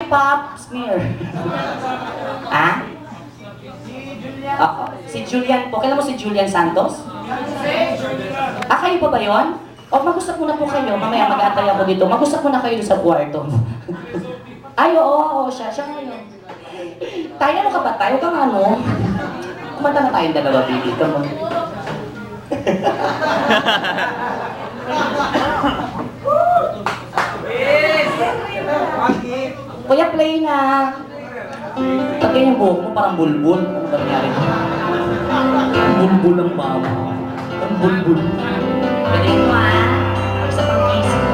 Pop Smear. Ha? Si Julian po. Kailan mo si Julian Santos? Kayo pa ba yun? O mag-usap muna po kayo. Mamaya mag-aantay ako dito. Mag-usap muna kayo sa kwarto. Ay, oo, siya ngayon. Tayo ano ka ba? Tayo kang ano? Kumanta na tayong dalawa, baby. Come on. Kuya, play na. Tagay yung buhok mo, parang bulbul. Ano ba nangyari mo? Bulbul ang bawa. Ang bulbul. Pwede mo isa pang kisip.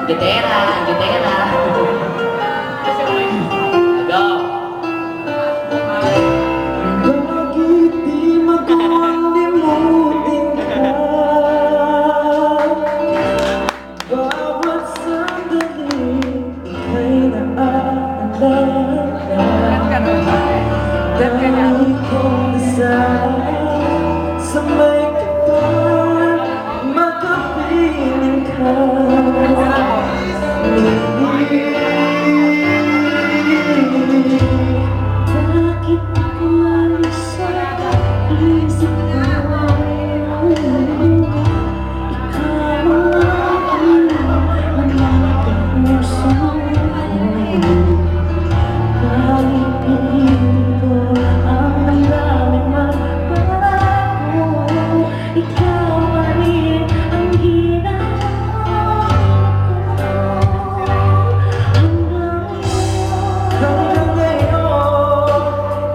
Gitera. Go. Bakit di makalimutin ka? Bawat sandali ika'y naaalala. Dahil kong dasal sa may kapal, makapiling ka. Bakit ako alis sa isip ko? Ikaw ang aking nagkapuso ko. Kahit piling ko ang daming magbago, ikaw pa rin ang ginagawa ko. Hanggang ngayon,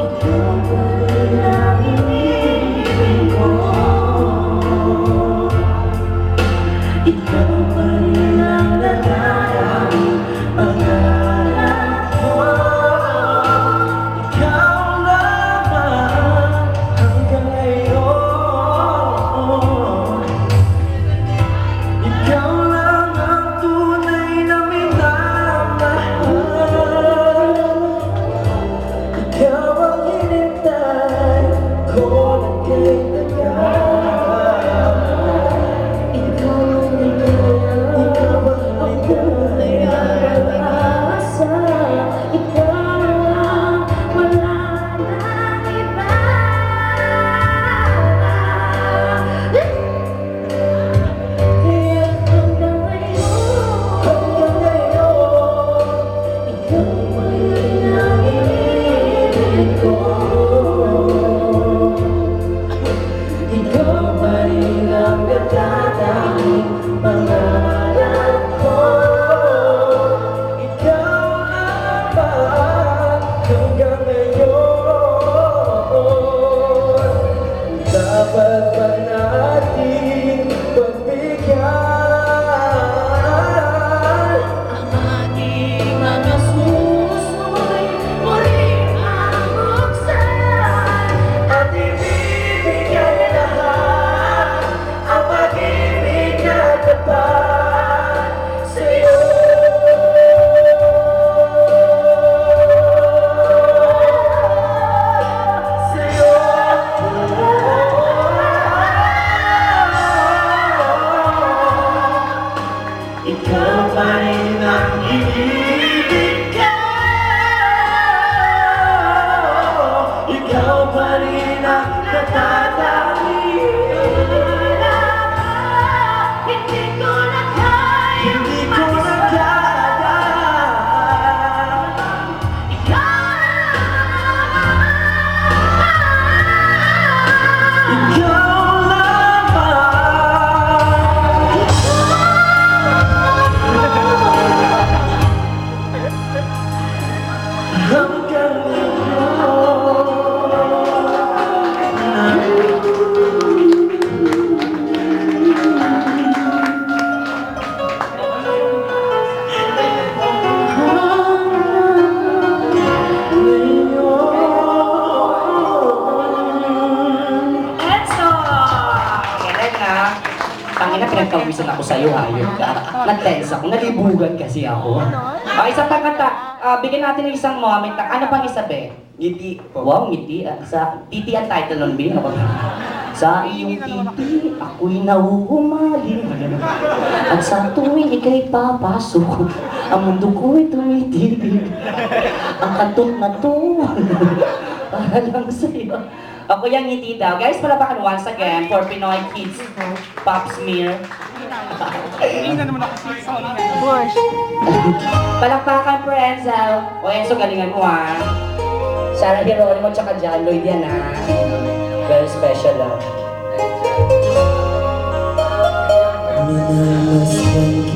ikaw pa rin ang iniibig ko. Ikaw pa rin ang nagdadaling pangarap ko. Ikaw lamang hanggang ngayon. Ikaw lang ang tunay na minamahal. Ikaw ang hinintay ko ng kay tagal. Ikaw ang tunay na pag-asa. Ikaw ang wala nang iba. Kaya hanggang ngayon, ikaw pa rin ang iniibig ko. Ikaw pa rin ang nagdadaling pangarap ko. Ikaw lamang hanggang ngayon. Dapat ba natin pagbigyan ang ating mga suso'y muling ang buksan at ibibigay lahat ang pag-ibig na tapat sa'yo. Ikaw pa rin ang iniibig ko. Ikaw pa rin ang natatanging. Hindi ko na kaya. Ikaw hanggang Tangina, pinagkawisan ako sa'yo, hayop ka. Nag-tense ako, nalibugan kasi ako. Isang kanta, bigyan natin ng isang moment. Ano pang isa, be? ngiti po. Wow, ngiti. Titi ang title nun, Bin. Sa iyong titi, ako'y nauumaling. At sa tuwing ika'y papasok, ang mundo ko'y tumitigil. Ang katot na to, para lang sa'yo. Ako yung ngiti daw. Guys, palapakan once again for Pinoy Kids Pop Smear. Palakpakan, Prenzel. O Enzo, galingan mo ah. Sarah Geronimo tsaka John Lloyd yan ah. Very special ah. Minamasdan